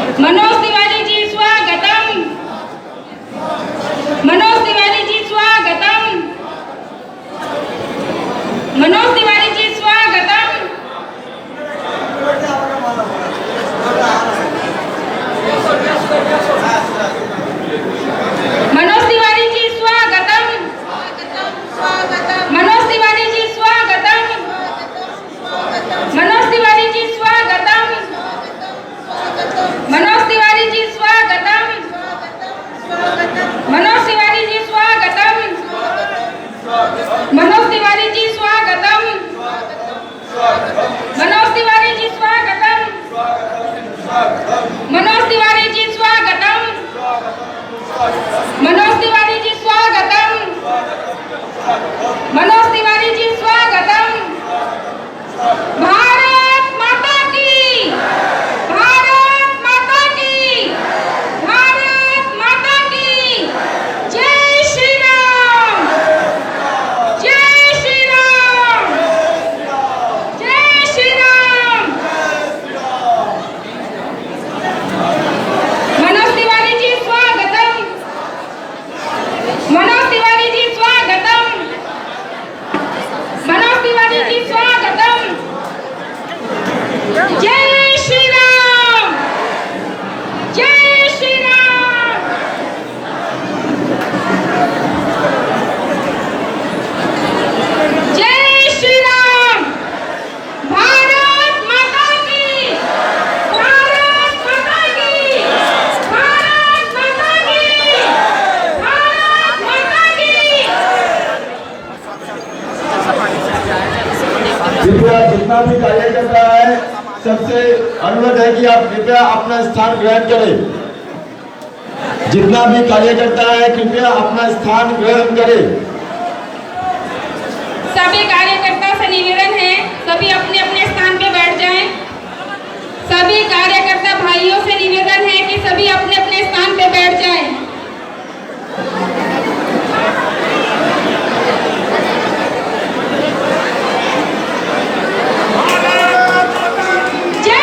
मनोज तिवारी जी स्वागतम। मनोज तिवारी जी स्वागतम। मनोज तिवारी जी स्वागतम। मनोज तिवारी जी स्वागतम। मनोज तिवारी जी स्वागतम। मनोज तिवारी जी स्वागतम। मनोज तिवारी जी स्वागतम। मनोज तिवारी जी स्वागतम। मनोज तिवारी जी स्वागतम। मनोज तिवारी जी स्वागतम। मनोज तिवारी जी स्वागतम। मनोज तिवारी जी स्वागतम। मनोज तिवारी जी स्वागतम। भारत माता की, भारत माता की, भारत माता की जय श्री राम, जय श्री राम, जय श्री राम। मनोज तिवारी जी स्वागतम। मनोज तिवारी जी स्वागतम। मनोज तिवारी जी स्वागतम। जय श्री राम, जय श्री राम। जय श्री राम। भारत माता की, भारत माता की, भारत माता की, भारत माता की। कृपया जितना भी कार्यकर्ता है सबसे अनुरोध है कि आप कृपया अपना स्थान ग्रहण करें। जितना भी कार्यकर्ता है कृपया अपना स्थान ग्रहण करें। सभी कार्यकर्ता से निवेदन है सभी अपने अपने स्थान पे बैठ जाएं। सभी कार्यकर्ता भाइयों से निवेदन है कि सभी अपने अपने स्थान पे बैठ जाएं। जय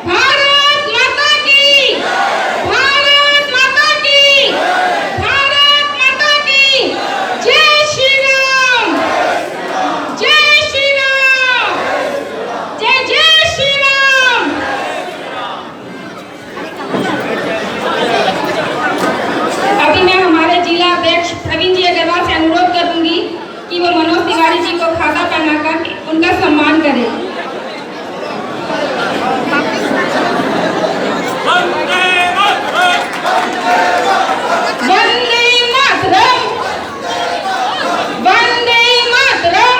भारत माता की, भारत माता की, भारत माता की जय श्री राम, जय श्री राम, जय जय श्री राम। अभी मैं हमारे जिला अध्यक्ष प्रवीण जी अग्रवाल से अनुरोध करूंगी कि वो मनोज तिवारी जी को खाता पहनाकर उनका सम्मान करें। वंदे मातरम, वंदे मातरम,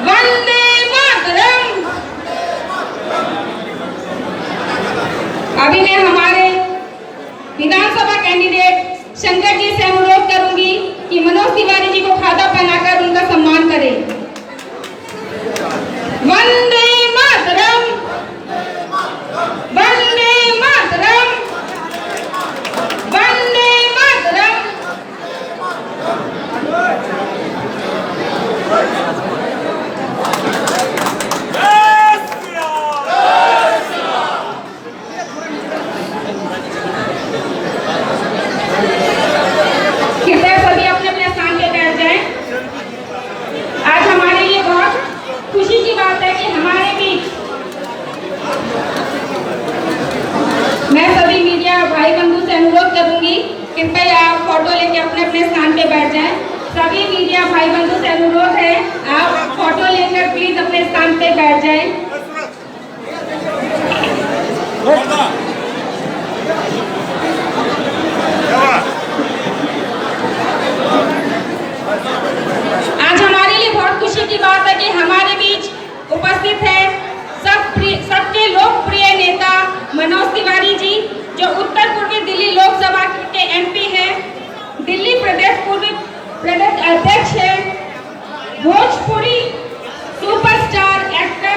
वंदे मातरम। अभी मैं हमारे विधानसभा कैंडिडेट शंकर जी से अनुरोध करूंगी कि मनोज तिवारी जी को खाता पहनाकर उनका सम्मान करें। वंदे मातरम, वंदे मातरम, वंदे मातरम। कृपया सभी अपने अपने स्थान पे बैठ जाएं। आज हमारे लिए बहुत खुशी की बात है कि हमारे बीच मैं सभी मीडिया भाई बंधु से अनुरोध करूंगी कृपया आप फोटो लेके अपने अपने स्थान पे बैठ जाएं। सभी मीडिया भाई बंधु से अनुरोध है आप फोटो लेकर प्लीज अपने स्थान पे बैठ जाएं। आज हमारे लिए बहुत खुशी की बात है कि हमारे बीच उपस्थित है सबके लोकप्रिय नेता मनोज तिवारी जी, जो उत्तर पूर्वी दिल्ली लोकसभा के एमपी हैं, दिल्ली प्रदेश पूर्वी प्रदेश अध्यक्ष हैं, भोजपुरी सुपरस्टार एक्टर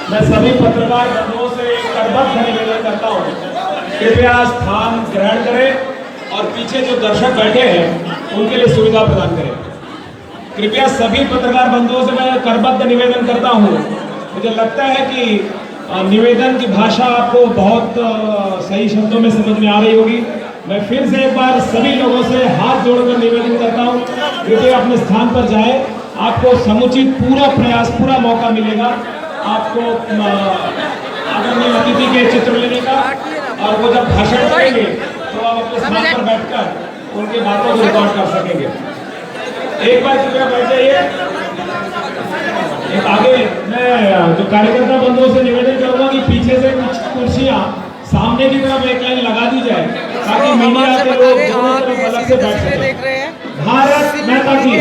मैं सभी पत्रकार बंधुओं से करबद्ध निवेदन करता हूँ, कृपया स्थान ग्रहण करें और पीछे जो दर्शक बैठे हैं उनके लिए सुविधा प्रदान करें। कृपया सभी पत्रकार बंधुओं से मैं करबद्ध निवेदन करता हूँ। मुझे लगता है कि निवेदन की भाषा आपको बहुत सही शब्दों में समझ में आ रही होगी। मैं फिर से एक बार सभी लोगों से हाथ जोड़कर निवेदन करता हूँ, कृपया अपने स्थान पर जाए। आपको समुचित पूरा प्रयास, पूरा मौका मिलेगा आपको आदरणीय अतिथि के चित्र लेने का, और वो जब भाषण करेंगे तो आप अपने स्थान पर बैठकर उनकी बातों को रिकॉर्ड कर सकेंगे। एक बार कृपया बैठ जाइए। एक आगे मैं जो कार्यकर्ता बंधुओं से निवेदन करूंगा कि पीछे से कुछ कुर्सियां सामने की तरफ एक लाइन लगा दी जाए ताकि मीडिया के लोग दोनों तरफ अलग से बैठ सकें। भारत माता की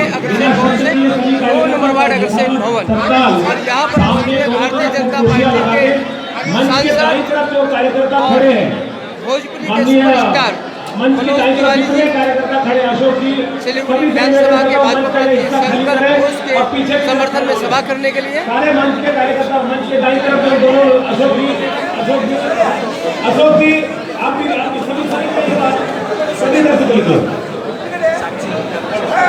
नंबर वार्ड अग्रसेन भवन और यहाँ पर भारतीय जनता पार्टी के सांसद जो कार्यकर्ता खड़े हैं, भोजपुरी के सुपरस्टार मनोज तिवारी जी, सिलीगुड़ी विधानसभा के भाजपा के शंकर घोष के समर्थन में सभा करने के लिए सारे मंच के कार्यकर्ता मंच के दाईं तरफ जो दोनों अशोक जी आप भी सभी तरफ से बोलिए।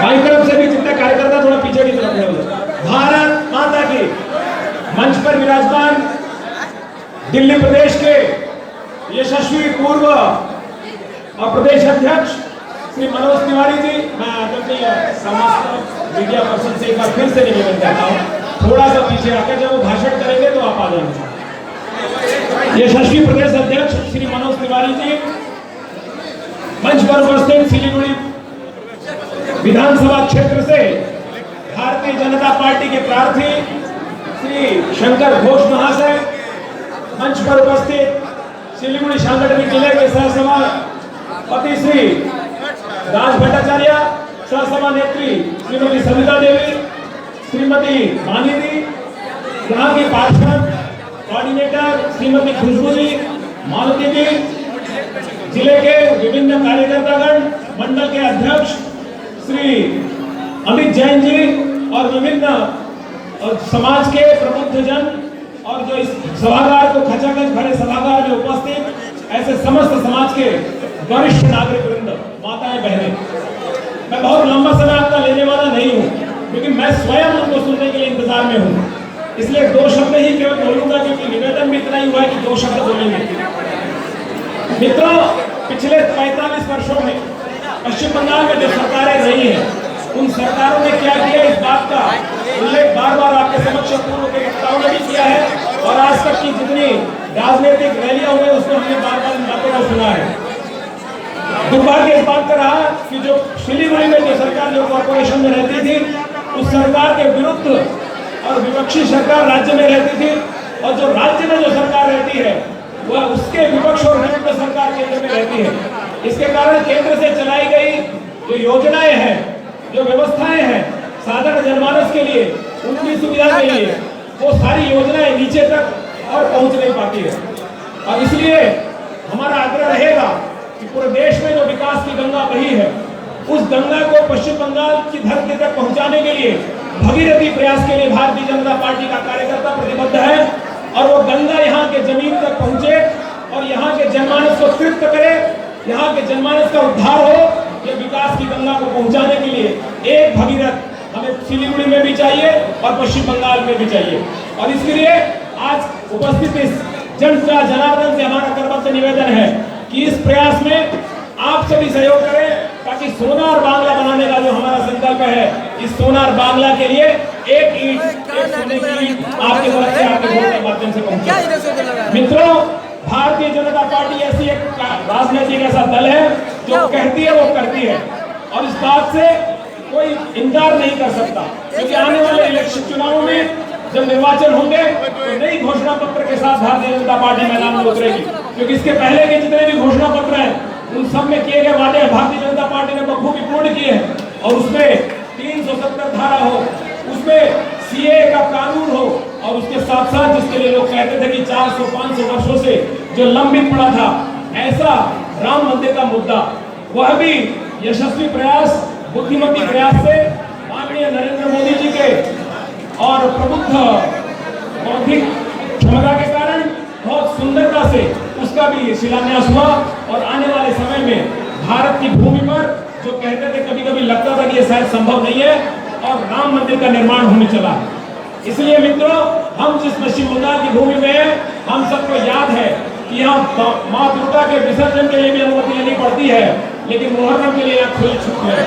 बाईं तरफ से भी जितने कार्यकर्ता थोड़ा पीछे की तरफ है। भारत माता की मंच पर विराजमान दिल्ली प्रदेश के यशस्वी पूर्व और प्रदेश अध्यक्ष श्री मनोज तिवारी जी, मैं आदरणीय समस्त मीडिया पर्सन से एक बार फिर से निवेदन करता हूँ, थोड़ा सा पीछे आकर जब वो भाषण करेंगे तो आप आ जाएंगे। यशस्वी प्रदेश अध्यक्ष श्री मनोज तिवारी जी मंच पर उपस्थित सिलीगुड़ी विधानसभा क्षेत्र से भारतीय जनता पार्टी के प्रार्थी श्री शंकर घोष महाशय, मंच पर उपस्थित सिलीगुड़ी सांगठनिक जिले के सहसभापति श्री राज भट्टाचार्य, सहसभा नेत्री श्रीमती सविता देवी, श्रीमती मानिदी, यहाँ की पार्षद कोऑर्डिनेटर श्रीमती खुशबू जी, मालती जी, जिले के विभिन्न कार्यकर्तागण, मंडल के अध्यक्ष श्री अमित जैन जी और विभिन्न समाज के प्रबुद्ध जन और जो इस सभागार को खचाखच भरे सभागार में उपस्थित ऐसे समस्त समाज के वरिष्ठ नागरिक वृंद, माताएं बहनें, मैं बहुत लंबा समय आपका लेने वाला नहीं हूँ क्योंकि मैं स्वयं उनको सुनने के लिए इंतजार में हूँ, इसलिए दो शब्द ही केवल बोलूंगा क्योंकि निवेदन भी इतना ही हुआ है कि दो शब्द बोलेंगे। मित्रों, पिछले 45 वर्षों में पश्चिम बंगाल में जो सरकारें रही हैं उन सरकारों ने क्या किया, इस बात का उल्लेख बार बार आपके समक्ष पूर्व के वक्ताओं ने भी किया है और आज तक की जितनी राजनीतिक रैलियां हुई उसमें हमने बार बार इन बातों को सुना है। दुर्भाग्य इस बात का रहा कि जो सिलीगुड़ी में जो सरकार जो कॉर्पोरेशन में रहती थी उस सरकार के विरुद्ध और विपक्षी सरकार राज्य में रहती थी और जो राज्य में जो सरकार रहती है वह उसके विपक्ष और विरुद्ध सरकार केंद्र में रहती है। इसके कारण केंद्र से चलाई गई जो योजनाएं हैं, जो व्यवस्थाएं हैं साधारण जनमानस के लिए, उनकी सुविधा के लिए, वो सारी योजनाएं नीचे तक और पहुंच नहीं पाती है। और इसलिए हमारा आग्रह रहेगा कि पूरे देश में जो विकास की गंगा बही है उस गंगा को पश्चिम बंगाल की धरती तक पहुंचाने के लिए भगीरथी प्रयास के लिए भारतीय जनता पार्टी का कार्यकर्ता प्रतिबद्ध है और वो गंगा यहाँ के जमीन तक पहुंचे और यहाँ के जनमानस को तृप्त करे, यहाँ के जनमानस का उद्धार हो। ये विकास की गंगा को पहुंचाने के लिए एक भगीरथ हमें सिलीगुड़ी में भी चाहिए और पश्चिम बंगाल में भी चाहिए। और इसके लिए आज उपस्थित इस जनार्दन से हमारा करबद्ध निवेदन है कि इस प्रयास में आप सभी सहयोग करें ताकि सोनार बांग्ला बनाने का जो हमारा संकल्प है, इस सोनार बांग्ला के लिए एक ईंट, एक सोने की ईंट आपके तरफ से आपके वोट के माध्यम से पहुंचे। मित्रों, भारतीय जनता पार्टी ऐसी एक राजनीतिक ऐसा दल है जो कहती है वो करती है और इस बात से कोई इनकार नहीं कर सकता क्योंकि आने वाले इलेक्शन चुनावों में जब निर्वाचन होंगे तो नई घोषणा पत्र के साथ भारतीय जनता पार्टी मैदान में उतरेगी क्योंकि इसके पहले के जितने भी घोषणा पत्र हैं उन सब में किए गए वादे भारतीय जनता पार्टी ने बखूबी पूर्ण किए हैं और उसमें 370 धारा हो, उसमें सीए का कानून हो और उसके साथ साथ जिसके लिए लोग कहते थे कि 400-500 वर्षों से जो लंबित पड़ा था ऐसा राम मंदिर का मुद्दा, वह भी यशस्वी प्रयास, बुद्धिमती प्रयास से माननीय नरेंद्र मोदी जी के और प्रबुद्ध बौद्धिक जगमगा के कारण बहुत सुंदरता से उसका भी शिलान्यास हुआ। और आने वाले समय में भारत की भूमि पर जो कहते थे, कभी कभी लगता था कि ये शायद संभव नहीं है, और राम मंदिर का निर्माण होने चला। इसलिए मित्रों, हम जिस पश्चिम बंगाल की भूमि में हैं, हम सबको याद है कि यहाँ माँ दुर्गा के विसर्जन के लिए भी अनुमति लेनी पड़ती है, लेकिन मुहर्रम के लिए यहाँ खुली छूट है।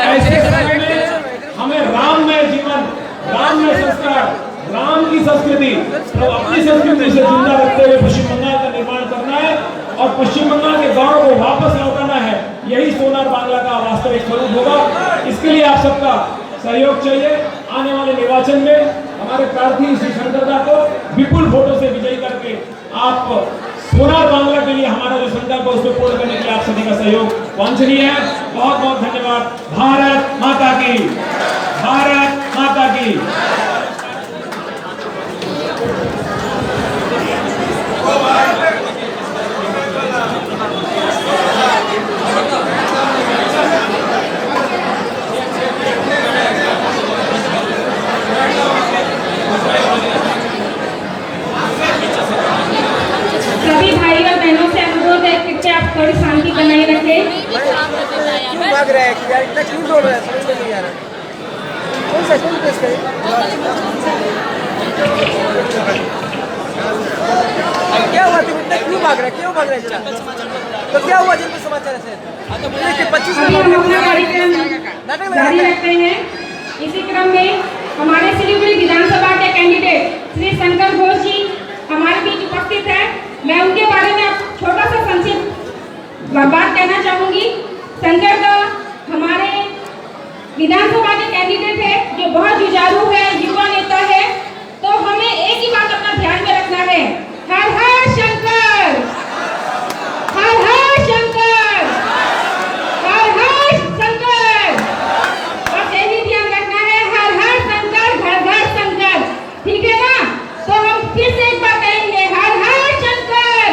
ऐसे समय में हमें राममय जीवन, राममय संस्कार, राम की संस्कृति, तो अपनी संस्कृति से जिंदा रखते हुए पश्चिम बंगाल का निर्माण करना है और पश्चिम बंगाल के गौरव को वापस लौटाना है। यही सोनार बांग्ला का वास्तविक स्वरूप होगा। इसके लिए आप सबका सहयोग चाहिए। आने वाले निर्वाचन में हमारे प्रार्थी श्री शंकरदा को विपुल वोटों से विजयी करके आप सोनार बांग्ला के लिए हमारा जो संकल्प है उसको पूर्ण करने के लिए आप सभी का सहयोग वांछनीय है। बहुत बहुत धन्यवाद। भारत माता की, भारत माता की। सभी भाई और बहनों से अनुरोध है कि आप थोड़ी शांति बनाए रखें। क्यों भाग रहा है कि यार इतना क्यों दौड़ रहा है, समझ में नहीं आ रहा। कौन सा कौन प्रेस करे? क्या हुआ, तुम इतना क्यों भाग रहा है, क्यों भाग रहा है इतना? तो क्या हुआ जिनको समाचार है? 25 अभी हम अपना कार्यक्रम जारी रखते हैं। इसी क्रम में हमारे सिलीगुड़ी विधानसभा के कैंडिडेट श्री शंकर घोष जी हमारे बीच उपस्थित है। मैं उनके बारे में छोटा सा संक्षिप्त बात कहना चाहूंगी। शंकर दा हमारे विधानसभा के कैंडिडेट है जो बहुत जुझारू है, युवा नेता है। तो हमें एक ही बात अपना ध्यान में रखना है, हर हर शंकर, हर हर शंकर, हर हर शंकर। बस यही ध्यान रखना है, हर हर शंकर, घर घर शंकर, ठीक है ना? तो हम फिर से एक बार कहेंगे, हर हर शंकर।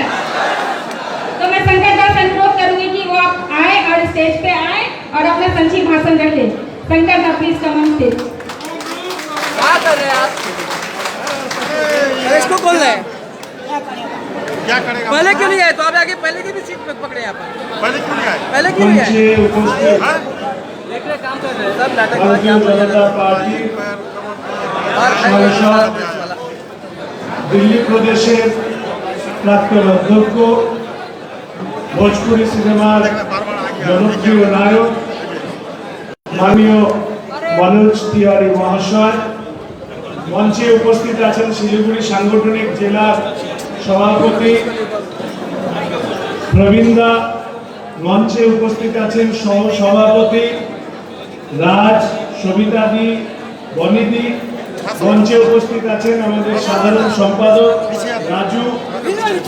तो मैं शंकर दास से अनुरोध करूंगी कि वो आप आए और स्टेज पे आए और अपना संक्षिप्त भाषण रखें। शंकर दा प्लीज कम ऑन स्टेज। क्या कर रहे हैं आप? इसको खोल रहे हैं, क्या करेगा? पहले क्यों नहीं आए? तो आप आगे पहले की भी सीट पे पकड़े यहाँ पर, पहले क्यों नहीं आए? पहले क्यों नहीं आए? हाँ? देख रहे काम कर रहे हैं सब नाटक भारतीय जनता पार्टी दिल्ली प्रदेशेर प्राक्तन अध्यक्ष भोजपुरी सिनेमार জনপ্রিয় নায়ক মাননীয় মনোজ তিওয়ারি মহাশয়, মঞ্চে উপস্থিত আছেন শিলিগুড়ি সাংগঠনিক জেলার সভাপতি প্রবীণদা, মঞ্চে উপস্থিত আছেন সহ সভাপতি রাজ, সবিতাদি, বনিদি, মঞ্চে উপস্থিত আছেন আমাদের সাধারণ সম্পাদক রাজু,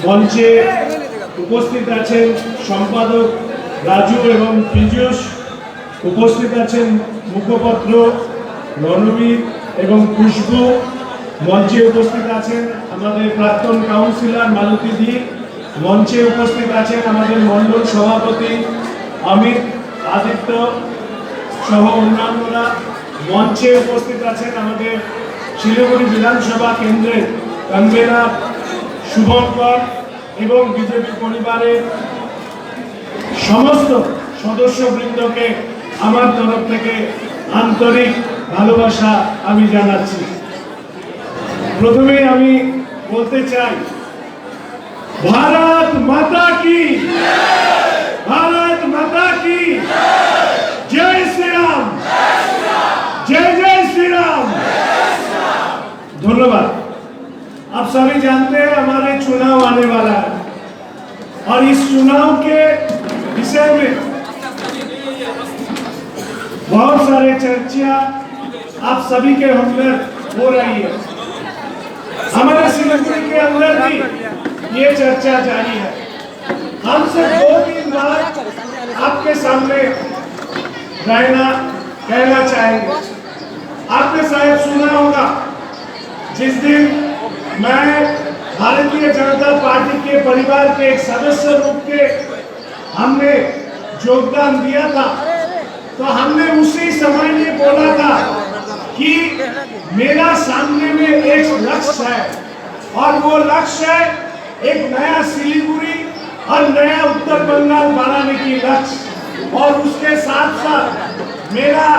মঞ্চে উপস্থিত আছেন সম্পাদক রাজু এবং পীযূষ, উপস্থিত আছেন মুখপত্র রণবীর এবং খুশবু, মঞ্চে উপস্থিত আছেন আমাদের প্রাক্তন কাউন্সিলর মালতী দি, মঞ্চে উপস্থিত আছেন আমাদের মণ্ডল সভাপতি অমিত, আদিত্য সহ অন্যান্যরা, মঞ্চে উপস্থিত আছেন আমাদের শিলিগুড়ি বিধানসভা কেন্দ্রের কনভেনার শুভঙ্কর এবং বিজেপি পরিবারের সমস্ত সদস্যবৃন্দকে আমার তরফ থেকে আন্তরিক ভালোবাসা আমি জানাচ্ছি। প্রথমে আমি বলতে চাই, ভারত মাতা কি, ভারত মাতা কি জয় শ্রীরাম, जय जय श्री राम। धन्यवाद। आप सभी जानते हैं हमारे चुनाव आने वाला है और इस चुनाव के विषय में बहुत सारे चर्चा आप सभी के अंदर हो रही है। हमारे सिलीगुड़ी के अंदर भी ये चर्चा जारी है। हमसे 2-3 बार आपके सामने कहना चाहेंगे। आपने शायद सुना होगा, जिस दिन मैं भारतीय जनता पार्टी के परिवार के एक सदस्य रूप के हमने योगदान दिया था, तो हमने उसी समय में बोला था कि मेरा सामने में एक लक्ष्य है और वो लक्ष्य है एक नया सिलीगुड़ी और नया उत्तर बंगाल बनाने की लक्ष्य। और उसके साथ साथ मेरा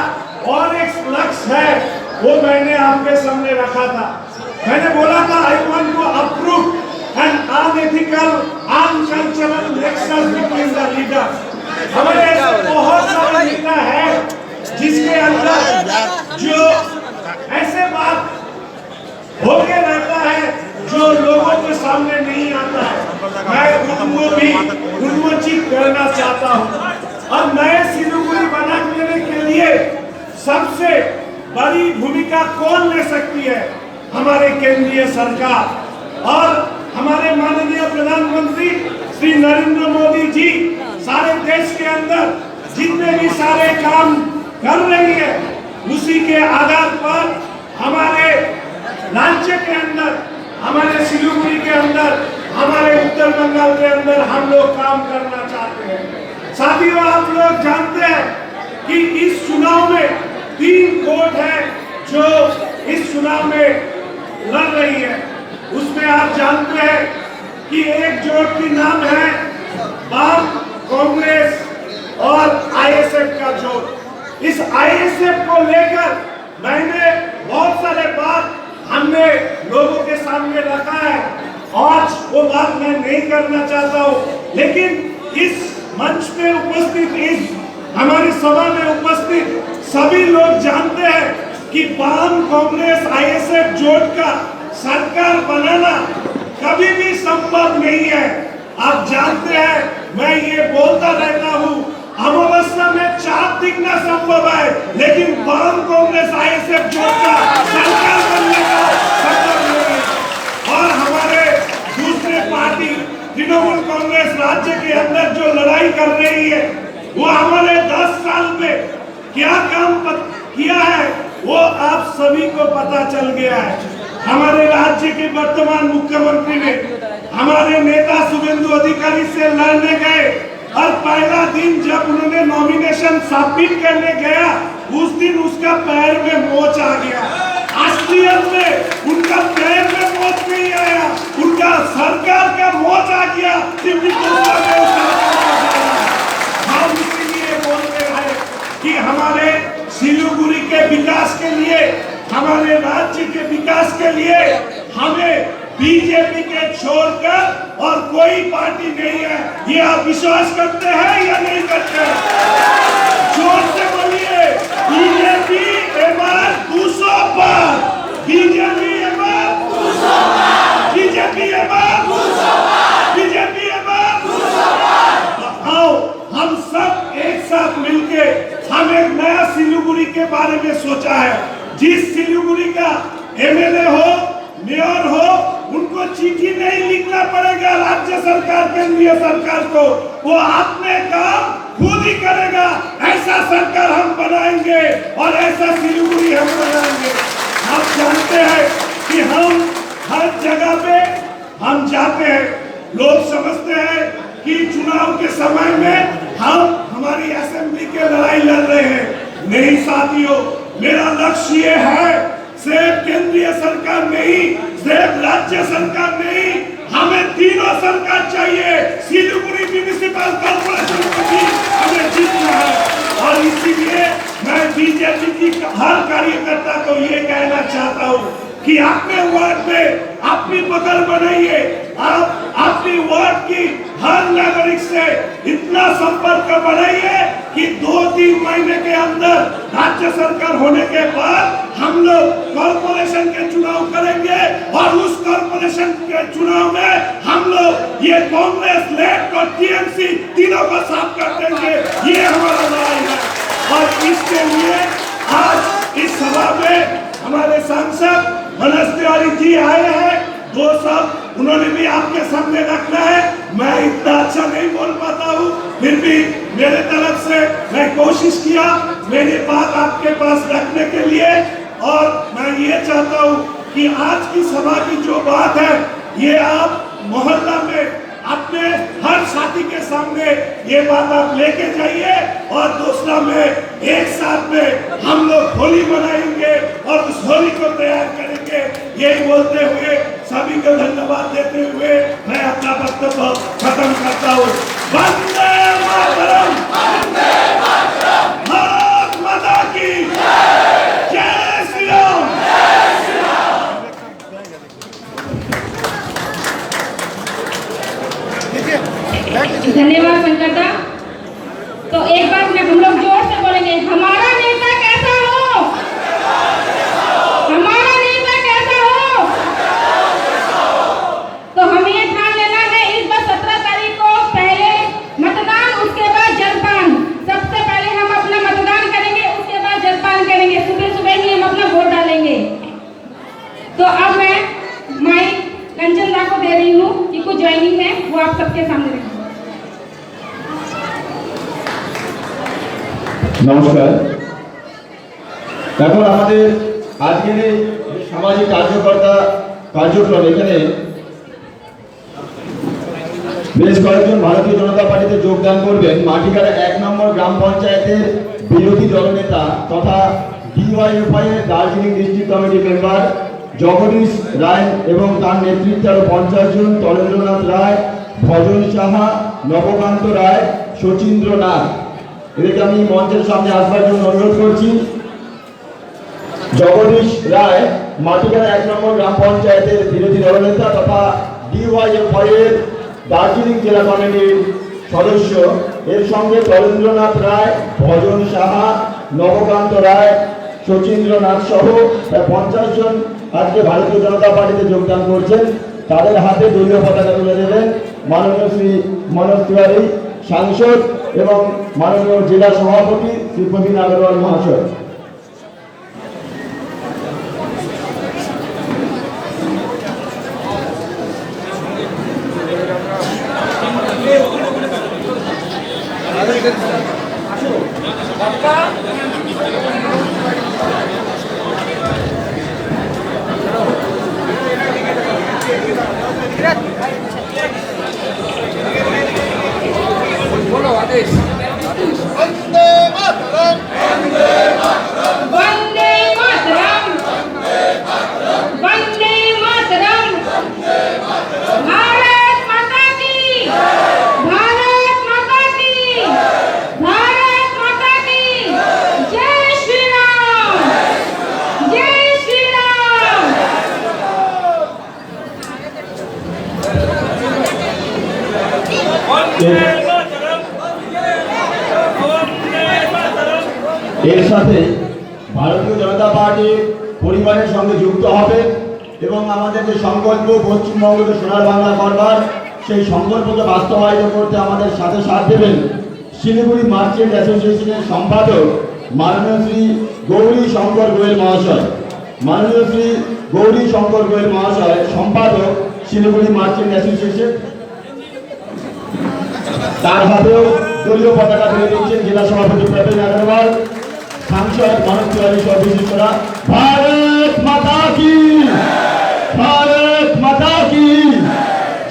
और एक लक्ष्य है, वो मैंने आपके सामने रखा था। मैंने बोला था I want to approve an unethical uncultural nexus between the leaders. हमारे ऐसे बहुत सारे नेता है जिसके अंदर जो ऐसे बात होके रहता है जो लोगों के सामने नहीं आता है, मैं उनको भी उन्मोचित करना चाहता हूँ। और नए सिलीगुड़ी बनाने के लिए सबसे बड़ी भूमिका कौन ले सकती है? हमारे केंद्रीय सरकार और हमारे माननीय प्रधानमंत्री श्री नरेंद्र मोदी जी सारे देश के अंदर जितने भी सारे काम कर रही है, उसी के आधार पर हमारे राज्य के अंदर, हमारे सिलीगुड़ी के अंदर, हमारे उत्तर बंगाल के अंदर हम लोग काम करना चाहते हैं। साथियों, आप लोग जानते हैं कि इस चुनाव में 3 कोर्ट है जो इस चुनाव में लड़ रही है। उसमें आप जानते हैं कि एक जोट की नाम है वाम, कांग्रेस और आईएसएफ का जोट। इस आईएसएफ को लेकर मैंने बहुत सारे बात हमने लोगों के सामने रखा है। आज वो बात मैं नहीं करना चाहता हूँ, लेकिन इस मंच पे उपस्थित, इस हमारी सभा में उपस्थित सभी लोग जानते हैं कि वाम, कांग्रेस, आईएसएफ जोट का सरकार बनाना कभी भी संभव नहीं है। आप जानते हैं, मैं ये बोलता रहता हूँ, अमावस्या में चाँद दिखना संभव है, लेकिन वाम, कांग्रेस, आईएसएफ जोट का सरकार बनने का संभव नहीं है। और हमारे दूसरे पार्टी तृणमूल कांग्रेस राज्य के अंदर जो लड़ाई कर रही है, वो हमारे 10 साल में क्या काम किया है वो आप सभी को पता चल गया है। हमारे राज्य के वर्तमान मुख्यमंत्री ने हमारे नेता शुभेंदु अधिकारी से लड़ने गए और पहला दिन जब उन्होंने नॉमिनेशन सबमिट करने गया, उस दिन उसका पैर में मोच आ गया। असलियत में उनका पैर में मोच नहीं आया, उनका सरकार का मोच आ गया। हम इसीलिए बोलते हैं कि हमारे सिलीगुड़ी के विकास के लिए, हमारे राज्य के विकास के लिए हमें बीजेपी के छोड़कर और कोई पार्टी नहीं है। ये आप विश्वास करते हैं या नहीं करते हैं? जोर से बोलिए, बीजेपी एमआर 200 पार, बीजेपी एमआर 200 पार, बीजेपी एमआर 200 पार, बीजेपी एमआर 200 पार। आओ हम सब एक साथ मिलके हम एक नया सिलीगुड़ी के बारे में सोचा है। जिस सिलीगुड़ी का एमएलए हो, मेयर हो, उनको चिट्ठी नहीं लिखना पड़ेगा राज्य सरकार, केंद्रीय सरकार को, वो अपने काम खुद ही करेगा। ऐसा सरकार हम बनाएंगे और ऐसा सिलीगुड़ी हम बनाएंगे। आप जानते हैं कि हम हर जगह पे हम जाते हैं, लोग समझते हैं कि चुनाव के समय में हम हमारी असेंबली के लड़ाई लड़ रहे हैं। नहीं साथियों, मेरा लक्ष्य ये है, सिर्फ केंद्रीय सरकार नहीं, सिर्फ राज्य सरकार नहीं, हमें तीनों सरकार चाहिए। सिलीगुड़ी म्युनिसिपल कॉर्पोरेशन को भी हमें जीतना है। और इसीलिए मैं बीजेपी की हर कार्यकर्ता को ये कहना चाहता हूँ कि अपने वार्ड में अपनी पकड़ बनाइए। आप अपनी वार्ड की हर नागरिक से इतना संपर्क बनाइए कि 2-3 महीने के अंदर राज्य सरकार होने के बाद हम लोग कॉर्पोरेशन के चुनाव करेंगे और उस कॉर्पोरेशन के चुनाव में हम लोग ये कांग्रेस, लेफ्ट और टीएमसी तीनों को साफ कर देंगे। ये हमारा लड़ाई है। और इसके लिए आज इस सभा में हमारे सांसद मनोज तिवारी जी आए हैं। वो सब उन्होंने भी आपके सामने रखना है। मैं इतना अच्छा नहीं बोल पाता हूँ, फिर भी मेरे तरफ से मैं कोशिश किया मेरी बात आपके पास रखने के लिए। और मैं ये चाहता हूँ कि आज की सभा की जो बात है, ये आप मोहल्ला में अपने हर साथी के सामने ये बात आप लेके जाइए। और दूसरा में एक साथ में हम लोग होली मनाएंगे और उस होली को तैयार करेंगे। यही बोलते हुए सभी को धन्यवाद देते हुए मैं अपना वक्तव्य खत्म करता हूँ। वंदे मातरम, भारत माता की जय श्री राम। धन्यवाद शंकर दा। तो एक बार में हम लोग जोर से बोलेंगे, हमारा नेता कैसा हो, हमारा नेता कैसा हो। तो हमें ये ठान लेना है इस बार 17 तारीख को पहले मतदान, उसके बाद जलपान। सबसे पहले हम अपना मतदान करेंगे, उसके बाद जलपान करेंगे। सुबह सुबह ही हम अपना वोट डालेंगे। तो अब मैं माइक कंचन दा को दे रही हूँ कि कुछ ज्वाइनिंग है वो आप सबके सामने रखें। নমস্কার। এখন আমাদের আজকের এই সামাজিক কার্যকর্তা কার্যক্রম এখানে বেশ কয়েকজন ভারতীয় জনতা পার্টিতে যোগদান করবেন। মাটিকাড়া 1 নম্বর গ্রাম পঞ্চায়েতের বিরোধী দলনেতা তথা ডিওয়াইএফআই এর Darjeeling district committee member Jagdish Roy এবং তার নেতৃত্বে আরো 50 জন, তরেন্দ্রনাথ রায়, ভজন সাহা, নবকান্ত রায়, শচীন্দ্র নাথ। এদেরকে আমি মঞ্চের সামনে আসবার জন্য অনুরোধ করছি। জগদীশ রায় মাটিকাড়া 1 নম্বর গ্রাম পঞ্চায়েতের বিরোধী দলনেতা তথা ডিওয়াইএফআই এর দার্জিলিং জেলা কমিটির সদস্য। এর সঙ্গে তরেন্দ্রনাথ রায়, ভজন সাহা, নবকান্ত রায়, শচীন্দ্র নাথ সহ প্রায় 50 জন আজকে ভারতীয় জনতা পার্টিতে যোগদান করছেন। তাদের হাতে দলীয় পতাকা তুলে দেবেন মাননীয় শ্রী মনোজ তিওয়ারি সাংসদ এবং মাননীয় জেলা সভাপতি শ্রী প্রবীণ আগরওয়াল মহাশয়। बोलो आदेश। वंदे मातरम, वंदे मातरम, वंदे मातरम। भारत माता की, भारत माता की, भारत माता की जय श्री राम, जय श्री राम। এর সাথে ভারতীয় জনতা পার্টি পরিবারের সঙ্গে যুক্ত হবে এবং আমাদের যে সংকল্প পশ্চিমবঙ্গকে সোনার বাংলা করবার, সেই সংকল্পকে বাস্তবায়িত করতে আমাদের সাথে সাথ দেবেন শিলিগুড়ি মার্চেন্ট অ্যাসোসিয়েশনের সম্পাদক মাননীয় শ্রী গৌরী শঙ্কর গোয়েল মহাশয়। মাননীয় শ্রী গৌরী শঙ্কর গোয়েল মহাশয় সম্পাদক শিলিগুড়ি মার্চেন্ট অ্যাসোসিয়েশন। তার হাতেও দলীয় পতাকা তুলে দিচ্ছেন জেলা সভাপতি প্রবীণ আগরওয়াল, সাংসদ মনোজ তিওয়ারি সহ বিশিষ্টরা। भारत माता की, भारत माता की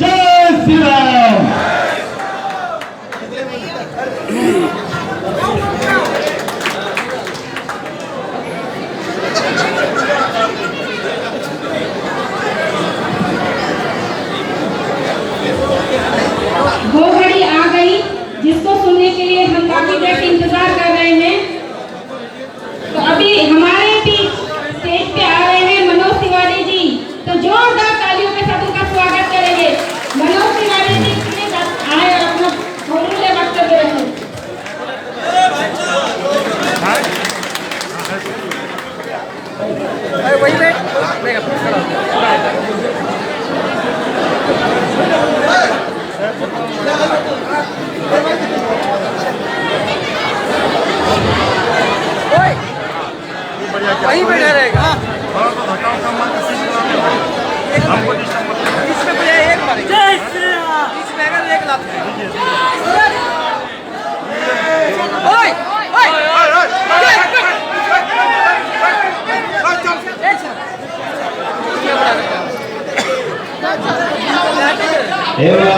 जय श्री राम। वो घड़ी आ गई जिसको सुनने के लिए हम काफी देर से इंतजार कर रहे हैं। तो अभी हमारे बीच स्टेज पे आ रहे हैं मनोज तिवारी जी। तो जोरदार तालियों के साथ उनका स्वागत करेंगे। मनोज तिवारी जी के साथ आए और अपना बहुमूल्य वक्तव्य रखें। वही में मैं खड़ा वहीं बैठा रहेगा। इसमें बजाय एक बार इसमें अगर एक लाख ओए ओए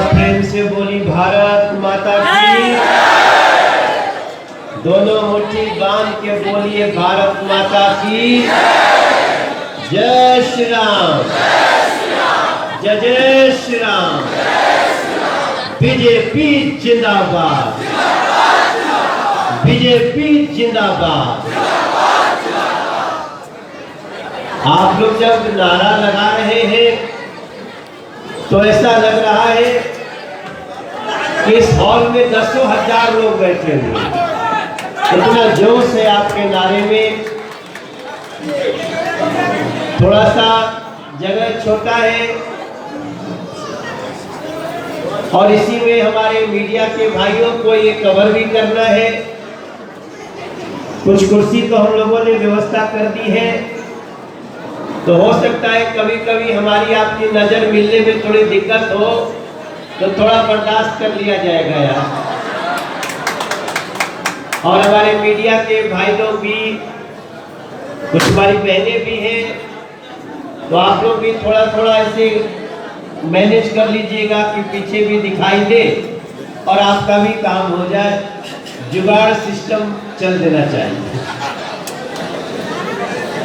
प्रेम से बोली भारत माता की। दोनों मुट्ठी बांध के बोलिए भारत माता की जय श्री राम। जय जय श्री राम। बीजेपी जिंदाबाद, बीजेपी जिंदाबाद। आप लोग जब नारा लगा रहे हैं तो ऐसा लग रहा है कि इस हॉल में दसों हजार लोग बैठे हुए हैं। इतना जोश है आपके नारे में। थोड़ा सा जगह छोटा है और इसी में हमारे मीडिया के भाइयों को ये कवर भी करना है। कुछ कुर्सी तो हम लोगों ने व्यवस्था कर दी है, तो हो सकता है कभी कभी हमारी आपकी नजर मिलने में थोड़ी दिक्कत हो, तो थोड़ा बर्दाश्त कर लिया जाएगा यार। और हमारे मीडिया के भाई लोग भी, कुछ हमारी बहनें भी हैं, तो आप लोग भी थोड़ा थोड़ा ऐसे मैनेज कर लीजिएगा कि पीछे भी दिखाई दे और आपका भी काम हो जाए। जुगाड़ सिस्टम चल देना चाहिए।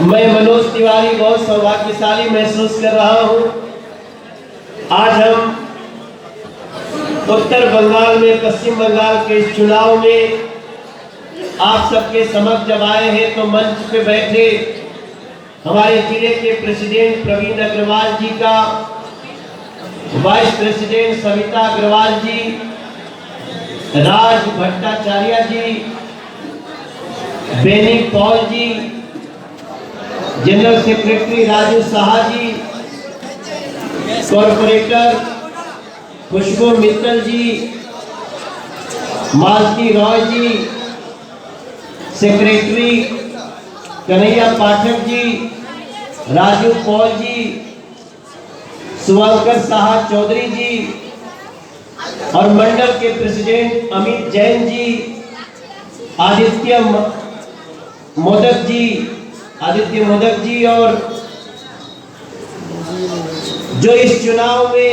मैं मनोज तिवारी बहुत सौभाग्यशाली महसूस कर रहा हूं। आज हम उत्तर बंगाल में, पश्चिम बंगाल के चुनाव में आप सबके समक्ष जब आए हैं तो मंच पे बैठे हमारे जिले के प्रेसिडेंट प्रवीण अग्रवाल जी का, वाइस प्रेसिडेंट सविता अग्रवाल जी, राज भट्टाचार्य जी, बेनी पॉल जी, जनरल सेक्रेटरी राजू साहा जी, कॉर्पोरेटर खुशबू मित्तल जी, मालती रॉय जी, सेक्रेटरी कन्हैया पाठक जी, राजू पॉल जी, सुवंकर साहा चौधरी जी और मंडल के प्रेसिडेंट अमित जैन जी, आदित्य मोदक जी और जो इस चुनाव में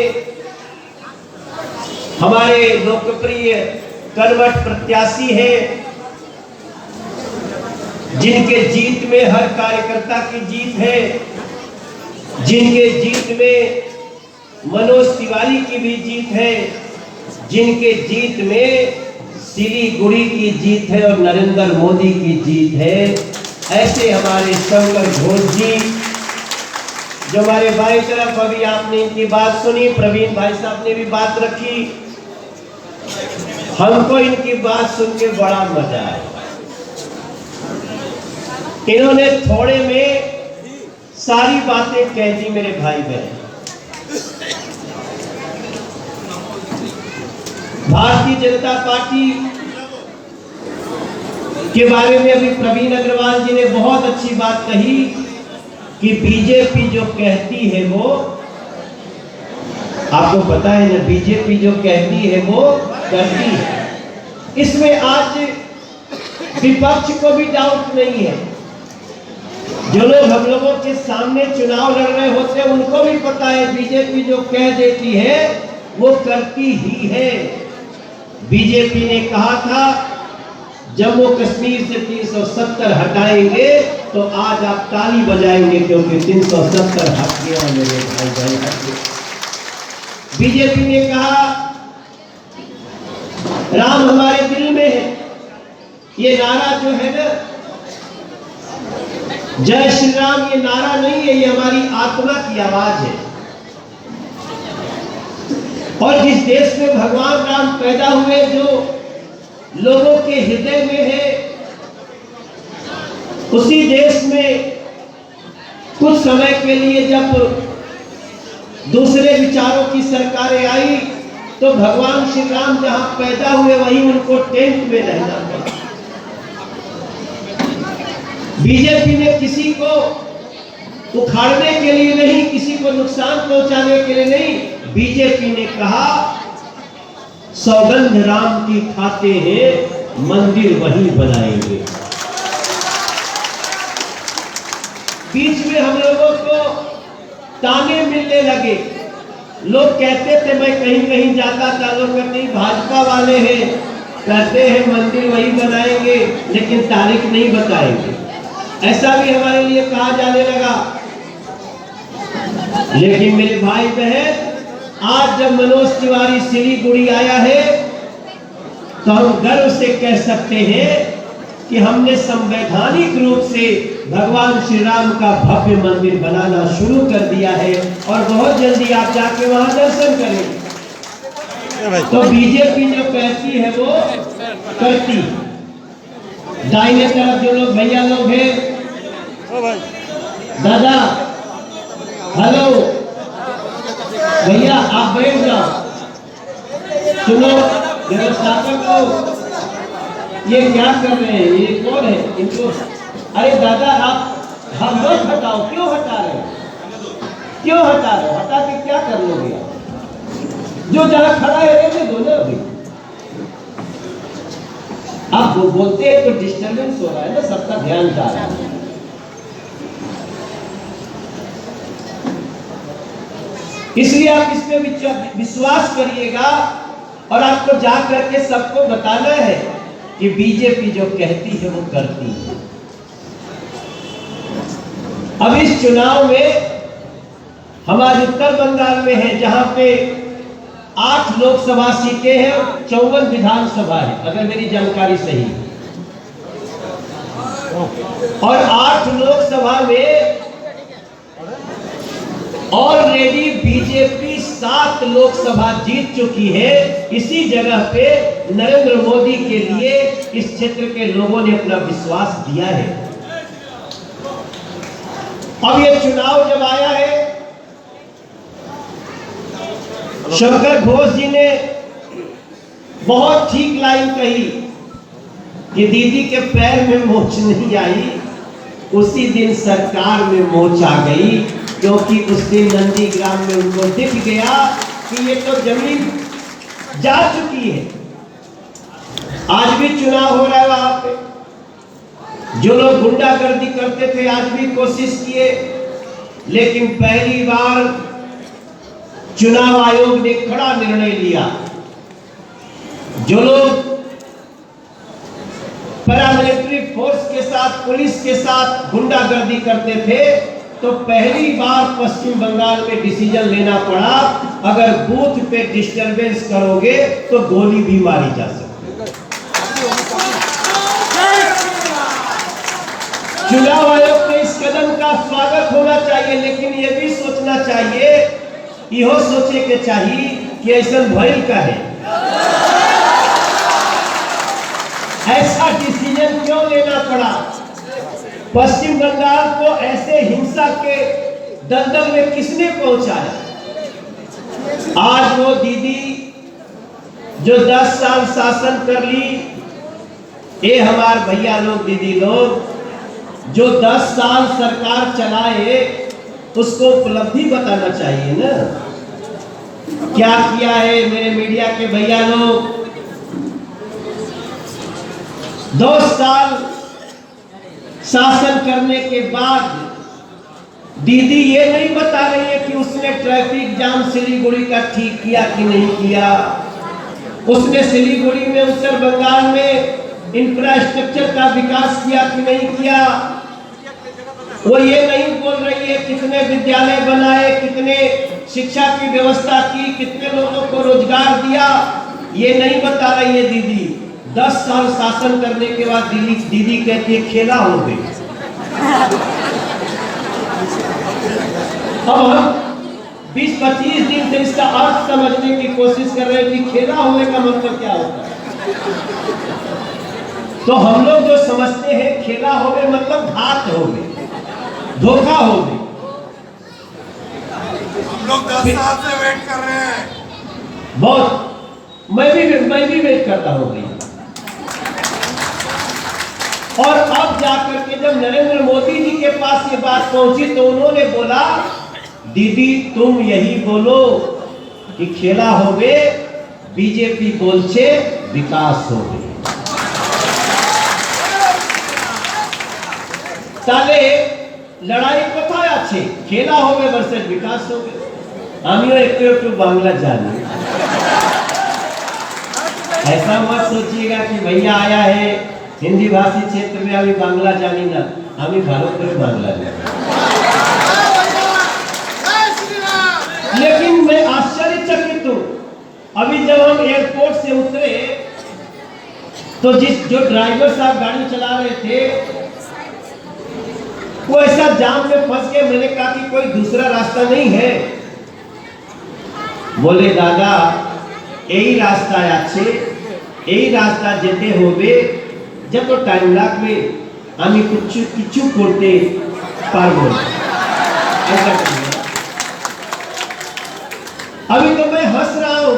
हमारे लोकप्रिय कर्मठ प्रत्याशी हैं, जिनके जीत में हर कार्यकर्ता की जीत है, जिनके जीत में मनोज तिवारी की भी जीत है, जिनके जीत में सिलीगुड़ी की जीत है और नरेंद्र मोदी की जीत है, ऐसे हमारे शंकर घोष जी, जो हमारे बाई तरफ अभी आपने इनकी बात सुनी, प्रवीण भाई साहब ने भी बात रखी। हमको इनकी बात सुन के बड़ा मजा आया। इन्होंने थोड़े में सारी बातें कह दी मेरे भाई बहन। भारतीय जनता पार्टी के बारे में अभी प्रवीण अग्रवाल जी ने बहुत अच्छी बात कही कि बीजेपी जो कहती है वो, आपको पता है ना, बीजेपी जो कहती है वो करती है। इसमें आज विपक्ष को भी डाउट नहीं है। जो लोग हम लोगों के सामने चुनाव लड़ रहे होते हैं उनको भी पता है बीजेपी जो कह देती है वो करती ही है। बीजेपी ने कहा था जम्मू कश्मीर से 370 हटाएंगे, तो आज आप ताली बजाएंगे क्योंकि 370 हट गया मेरे भाई बहन, हट गया। बीजेपी ने कहा राम हमारे दिल में है। ये नारा जो है ना, जय श्री राम, ये नारा नहीं है, ये हमारी आत्मा की आवाज है। और जिस देश में भगवान राम पैदा हुए, जो लोगों के हृदय में है, उसी देश में कुछ समय के लिए जब दूसरे विचारों की सरकारें आई तो भगवान श्री राम जहां पैदा हुए वहीं उनको टेंट में रहना पड़ा। बीजेपी ने किसी को उखाड़ने के लिए नहीं, किसी को नुकसान पहुंचाने के लिए नहीं, बीजेपी ने कहा सौगंध राम की खाते हैं, मंदिर वहीं बनाएंगे। बीच में हम लोगों को ताने मिलने लगे। लोग कहते थे, मैं कहीं कहीं जाता था, लोग कहते भाजपा वाले हैं, कहते हैं मंदिर वहीं बनाएंगे लेकिन तारीख नहीं बताएंगे। ऐसा भी हमारे लिए कहा जाने लगा। लेकिन मेरे भाई बहन, आज जब मनोज तिवारी सिलीगुड़ी आया है तो हम गर्व से कह सकते हैं कि हमने संवैधानिक रूप से भगवान श्री राम का भव्य मंदिर बनाना शुरू कर दिया है और बहुत जल्दी आप जाके वहां दर्शन करेंगे। तो बीजेपी जो कहती है वो करती। दाहिने तरफ जो लोग भैया लोग हैं, दादा हेलो भैया आप बैठ जाओ, सुनो व्यवस्थापक को, ये क्या कर रहे हैं, ये कौन है इनको, अरे दादा आप हम लोग हटाओ, क्यों हटा रहे हैं, क्यों हटा रहे हो, हटा के क्या कर लोगे, जो जहां खड़ा है रहने दो ना। अभी आप वो बोलते हैं तो डिस्टर्बेंस हो रहा है ना, सबका ध्यान जा रहा है। इसलिए आप इस पे विश्वास करिएगा और आपको जा करके सबको बताना है कि बीजेपी जो कहती है वो करती है। अब इस चुनाव में हमारे उत्तर बंगाल में है जहां पे 8 लोकसभा सीटें हैं, 54 विधानसभा है अगर मेरी जानकारी सही है, और 8 लोकसभा में ऑलरेडी बीजेपी 7 लोकसभा जीत चुकी है। इसी जगह पे नरेंद्र मोदी के लिए इस क्षेत्र के लोगों ने अपना विश्वास दिया है। अब ये चुनाव जब आया है, शंकर घोष जी ने बहुत ठीक लाइन कही कि दीदी के पैर में मोच नहीं आई, उसी दिन सरकार में मोच आ गई, क्योंकि उस दिन नंदीग्राम में उनको दिख गया कि ये तो जमीन जा चुकी है। आज भी चुनाव हो रहा है वहां पे, जो लोग गुंडागर्दी करते थे आज भी कोशिश किए, लेकिन पहली बार चुनाव आयोग ने कड़ा निर्णय लिया। जो लोग पैरामिलिट्री फोर्स के साथ, पुलिस के साथ गुंडागर्दी करते थे, तो पहली बार पश्चिम बंगाल में डिसीजन लेना पड़ा, अगर बूथ पे डिस्टरबेंस करोगे तो गोली भी मारी जा सकती है। चुनाव आयोग के इस कदम का स्वागत होना चाहिए, लेकिन यह भी सोचना चाहिए, यह सोचे के चाहिए कि ऐसा भइल का है, ऐसा डिसीजन क्यों लेना पड़ा। पश्चिम बंगाल को ऐसे हिंसा के दलदल में किसने पहुंचाया। आज वो दीदी जो 10 साल शासन कर ली, ये हमारे भैया लोग, दीदी लोग जो 10 साल सरकार चलाए, उसको उपलब्धि बताना चाहिए ना, क्या किया है मेरे मीडिया के भैया लोग। 2 साल शासन करने के बाद दीदी ये नहीं बता रही है कि उसने ट्रैफिक जाम सिलीगुड़ी का ठीक किया कि नहीं किया, उसने सिलीगुड़ी में, उत्तर बंगाल में इंफ्रास्ट्रक्चर का विकास किया कि नहीं किया। वो ये नहीं बोल रही है कितने विद्यालय बनाए, कितने शिक्षा की व्यवस्था की, कितने लोगों को रोजगार दिया, ये नहीं बता रही है दीदी। 10 साल शासन करने के बाद दीदी कहती है खेला हो गई। अब हम 20-25 दिन से इसका अर्थ समझने की कोशिश कर रहे हैं कि खेला होने का मतलब क्या होता है। तो हम लोग जो समझते हैं खेला हो गए मतलब घात हो गई, धोखा हो गई। हम लोग 10 साल से वेट कर रहे हैं, बहुत मैं भी वेट करता हूँ भैया। और अब जाकर के जब नरेंद्र मोदी जी के पास ये बात पहुंची तो उन्होंने बोला, दीदी तुम यही बोलो कि खेला हो गए, बीजेपी बोलছে विकास हो गए। তাহলে লড়াই কোথায় আছে? খেলা হবে ভার্সেস বিকাশ হবে। আমিও একটু বাংলা জানি, ऐसा मत सोचिएगा कि भैया आया है हिंदी भाषी क्षेत्र में, अभी बांग्ला जानी ना, हमें ভালো করে বাংলা জানি। लेकिन मैं आश्चर्यचकित हूं, अभी जब हम एयरपोर्ट से उतरे तो जो ड्राइवर साहब गाड़ी चला रहे थे वो ऐसा जाम में फंस गए। मैंने कहा कि कोई दूसरा रास्ता नहीं है? बोले दादा यही रास्ता है, अच्छे यही रास्ता जेते होबे जब तो टाइम लागबे आमी किच्छु करते पारबो। ऐसा अभी तो मैं हंस रहा हूं,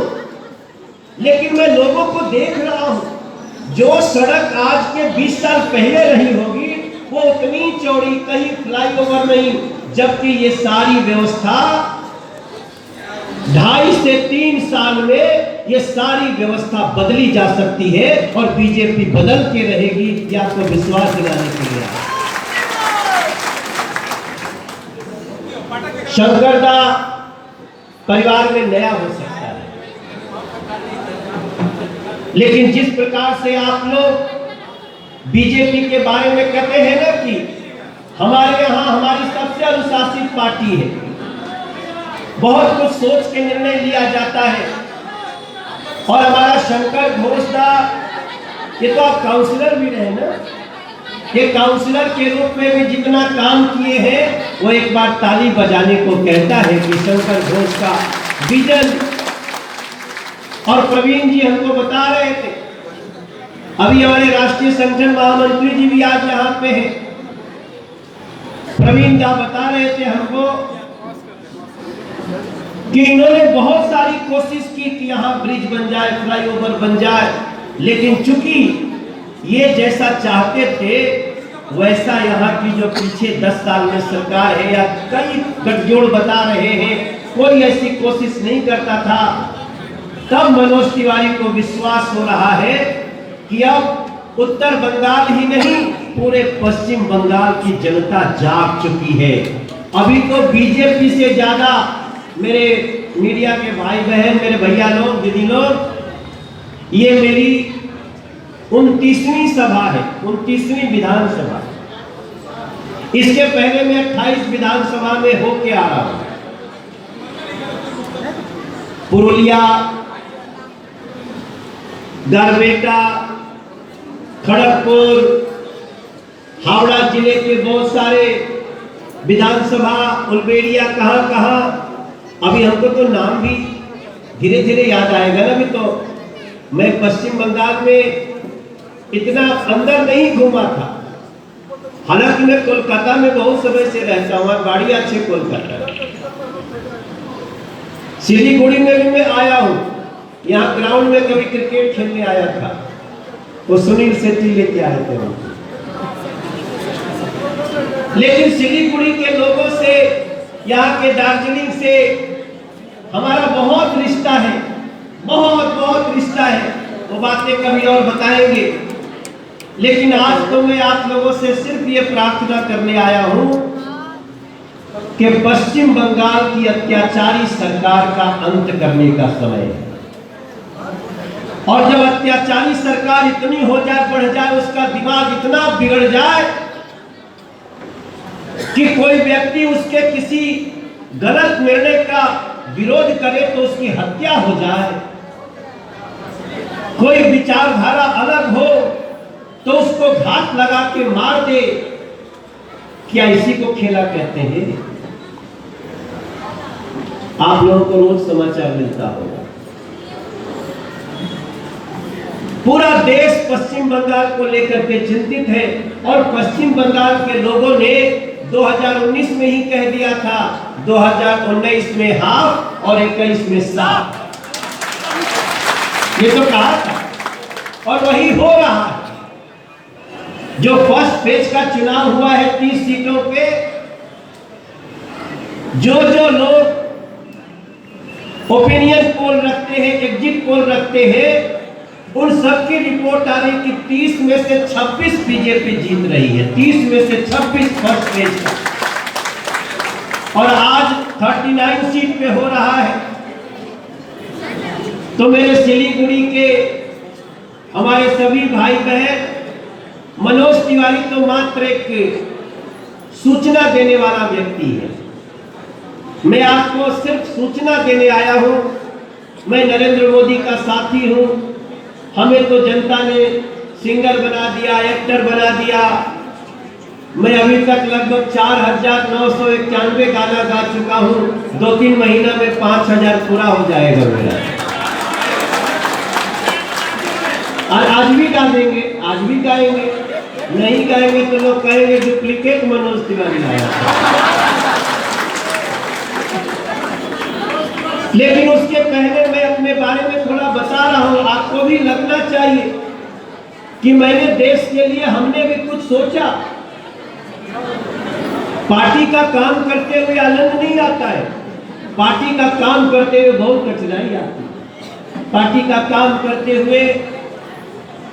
लेकिन मैं लोगों को देख रहा हूं। जो सड़क आज के 20 साल पहले रही होगी वो उतनी चौड़ी, कहीं फ्लाईओवर नहीं, जबकि ये सारी व्यवस्था 2.5 से 3 साल में ये सारी व्यवस्था बदली जा सकती है और बीजेपी बदल के रहेगी। ये आपको विश्वास दिलाने के लिए शंकरदा परिवार में नया हो सकता है, लेकिन जिस प्रकार से आप लोग बीजेपी के बारे में कहते हैं ना कि हमारे यहाँ हमारी सबसे अनुशासित पार्टी है, बहुत कुछ सोच के निर्णय लिया जाता है, और हमारा शंकर घोषदा ये तो आप काउंसलर भी रहे ना, ये काउंसलर के रूप में भी जितना काम किए हैं वो एक बार ताली बजाने को कहता है कि शंकर घोष का विजन। और प्रवीण जी हमको बता रहे थे, अभी हमारे राष्ट्रीय संगठन महामंत्री जी भी आज यहाँ पे हैं, प्रवीण दा बता रहे थे हमको कि इन्होंने बहुत सारी कोशिश की कि यहाँ ब्रिज बन जाए, फ्लाईओवर बन जाए, लेकिन चूंकि ये जैसा चाहते थे वैसा यहाँ की जो पीछे 10 साल में सरकार है या कई गठजोड़ बता रहे हैं, कोई ऐसी कोशिश नहीं करता था। तब मनोज तिवारी को विश्वास हो रहा है कि अब उत्तर बंगाल ही नहीं पूरे पश्चिम बंगाल की जनता जाग चुकी है। अभी तो बीजेपी से ज्यादा मेरे मीडिया के भाई बहन, मेरे भैया लोग, दीदी लोग, ये मेरी 29वीं सभा है, 29वीं विधानसभा। इसके पहले मैं 28 विधानसभा में होके आ रहा हूं। पुरुलिया, गरबेटा, खड़गपुर, हावड़ा जिले के बहुत सारे विधानसभा, उलबेड़िया, कहां अभी हमको तो नाम भी धीरे धीरे याद आएगा ना। अभी तो मैं पश्चिम बंगाल में इतना अंदर नहीं घूमा था, हालांकि मैं कोलकाता में बहुत समय से रहता हूँ, गाड़ी अच्छे कोलकाता, सिलीगुड़ी में भी मैं आया हूँ, यहाँ ग्राउंड में कभी क्रिकेट खेलने आया था, वो सुनील सेठी लेके आए थे वहां। लेकिन सिलीगुड़ी के लोगों से, यहाँ के दार्जिलिंग से हमारा बहुत रिश्ता है, बहुत रिश्ता है, वो बातें कभी और बताएंगे। लेकिन आज तो मैं आप लोगों से सिर्फ ये प्रार्थना करने आया हूं कि पश्चिम बंगाल की अत्याचारी सरकार का अंत करने का समय है। और जब अत्याचारी सरकार इतनी हो जाए, बढ़ जाए, उसका दिमाग इतना बिगड़ जाए कि कोई व्यक्ति उसके किसी गलत निर्णय का विरोध करे तो उसकी हत्या हो जाए, कोई विचारधारा अलग हो तो उसको घात लगा के मार दे, क्या इसी को खेला कहते हैं? आप लोगों को रोज समाचार मिलता होगा, पूरा देश पश्चिम बंगाल को लेकर के चिंतित है। और पश्चिम बंगाल के लोगों ने 2019 में ही कह दिया था, 2019 में हाफ और 21 में साफ, ये तो कहा था और वही हो रहा है। जो फर्स्ट फेज का चुनाव हुआ है 30 सीटों पे, जो लोग ओपिनियन पोल रखते हैं, एग्जिट पोल रखते हैं, उन सबकी रिपोर्ट आ रही कि 30 में से 26 बीजेपी जीत रही है, 30 में से 26 फर्स्ट फेज का, और आज 39 सीट पे हो रहा है। तो मेरे सिलीगुड़ी के हमारे सभी भाई बहन, मनोज तिवारी तो मात्र एक सूचना देने वाला व्यक्ति है। मैं आपको सिर्फ सूचना देने आया हूं। मैं नरेंद्र मोदी का साथी हूं। हमें तो जनता ने सिंगर बना दिया, एक्टर बना दिया। मैं अभी तक लगभग 4,991 गाना गा चुका हूं। 2-3 महीना में 5,000 पूरा हो जाएगा मेरा। और आज भी गा देंगे, आज भी गाएंगे। नहीं गाएंगे तो लोग कहेंगे डुप्लीकेट मनोज तिवारी आया। लेकिन उसके पहले मैं अपने बारे में थोड़ा बता रहा हूं। आपको भी लगना चाहिए कि मैंने देश के लिए, हमने भी कुछ सोचा। पार्टी का काम करते हुए आनंद नहीं आता है। पार्टी का काम करते हुए बहुत कठिनाई आती है। पार्टी का काम करते हुए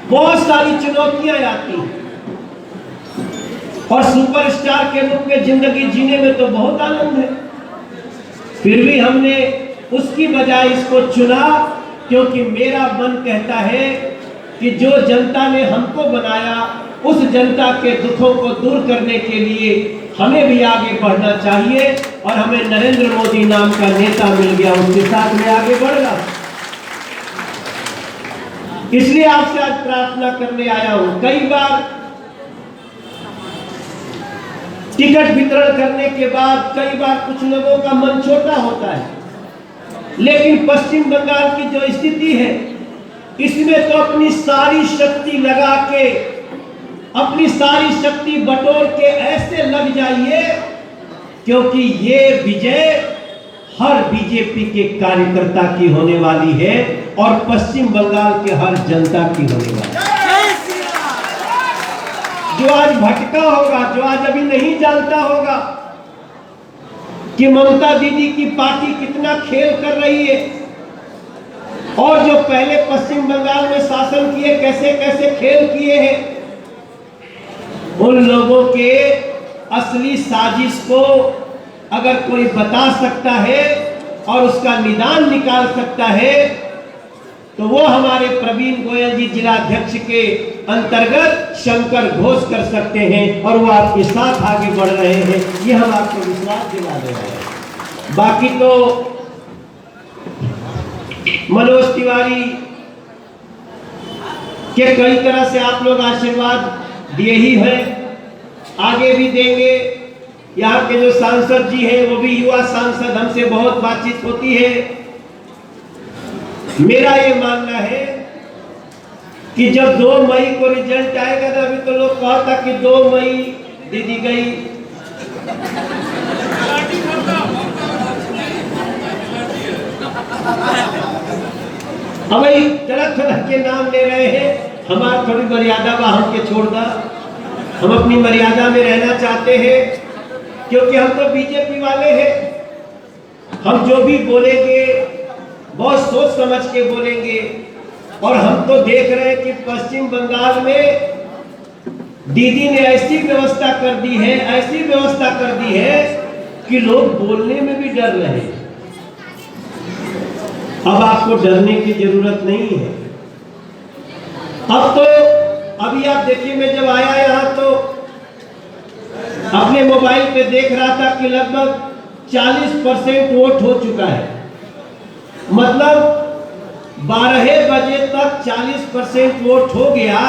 बहुत सारी चुनौतियां आती हैं। और सुपरस्टार के रूप में जिंदगी जीने में तो बहुत आनंद है। फिर भी हमने उसकी बजाय इसको चुना, क्योंकि मेरा मन कहता है कि जो जनता ने हमको बनाया, उस जनता के दुखों को दूर करने के लिए हमें भी आगे बढ़ना चाहिए। और हमें नरेंद्र मोदी नाम का नेता मिल गया, उसके साथ में आगे बढ़ रहा। इसलिए आपसे आज प्रार्थना करने आया हूं। कई बार टिकट वितरण करने के बाद कई बार कुछ लोगों का मन छोटा होता है, लेकिन पश्चिम बंगाल की जो स्थिति है, इसमें तो अपनी सारी शक्ति लगा के, अपनी सारी शक्ति बटोर के ऐसे लग जाइए, क्योंकि ये विजय हर बीजेपी के कार्यकर्ता की होने वाली है और पश्चिम बंगाल के हर जनता की होने वाली है। जो आज भटका होगा, जो आज अभी नहीं जानता होगा कि ममता दीदी की पार्टी कितना खेल कर रही है, और जो पहले पश्चिम बंगाल में शासन किए कैसे कैसे खेल किए हैं, उन लोगों के असली साजिश को अगर कोई बता सकता है और उसका निदान निकाल सकता है, तो वो हमारे प्रवीण गोयल जी जिलाध्यक्ष के अंतर्गत शंकर घोष कर सकते हैं, और वो आपके साथ आगे बढ़ रहे हैं। ये हम आपको विश्वास दिला रहे हैं। बाकी तो मनोज तिवारी के कई तरह से आप लोग आशीर्वाद दिए ही हैं, आगे भी देंगे। यहाँ के जो सांसद जी हैं, वो भी युवा सांसद, हमसे बहुत बातचीत होती है। मेरा ये मानना है कि जब 2 मई को रिजल्ट आएगा ना, अभी तो लोग कहा था कि 2 मई दीदी गई, अब भाई तरह तरह के नाम ले रहे हैं। हमारी थोड़ी मर्यादा बा, हमके छोड़ दा। हम अपनी मर्यादा में रहना चाहते हैं, क्योंकि हम तो बीजेपी वाले हैं। हम जो भी बोलेंगे बहुत सोच समझ के बोलेंगे। और हम तो देख रहे हैं कि पश्चिम बंगाल में दीदी ने ऐसी व्यवस्था कर दी है, ऐसी व्यवस्था कर दी है कि लोग बोलने में भी डर रहे हैं। अब आपको डरने की जरूरत नहीं है। अब तो अभी आप देखिए, मैं जब आया यहाँ तो अपने मोबाइल पे देख रहा था कि लगभग 40% वोट हो चुका है। मतलब 12 बजे तक 40% वोट हो गया।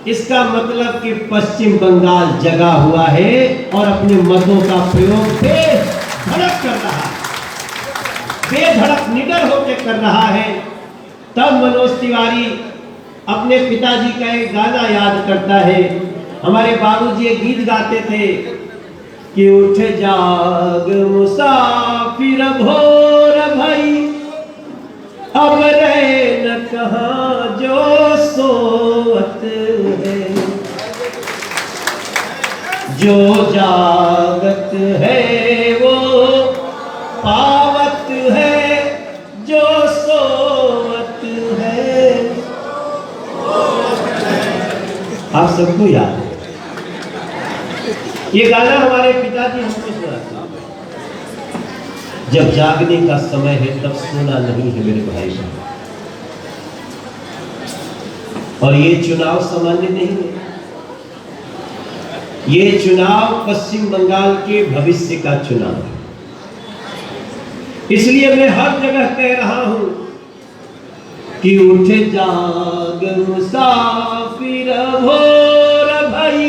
इसका मतलब कि पश्चिम बंगाल जगा हुआ है और अपने मतों का प्रयोग बेधड़क कर रहा है, बेधड़क निडर होकर कर रहा है। तब मनोज तिवारी अपने पिताजी का एक गाना याद करता है। हमारे बाबूजी एक गीत गाते थे कि उठ जाग मुसाफिर भोर भई, अब रहे न कहाँ जो सोवत है, जो जागत है वो पावत है, जो सोवत है। आप सबको याद है ये गाना, हमारे पिताजी हमको सुनाते। जब जागने का समय है तब सोना नहीं है मेरे भाई बहन। और ये चुनाव सामान्य नहीं है, ये चुनाव पश्चिम बंगाल के भविष्य का चुनाव है। इसलिए मैं हर जगह कह रहा हूं कि उठ जाग मुसाफिर भोर भई,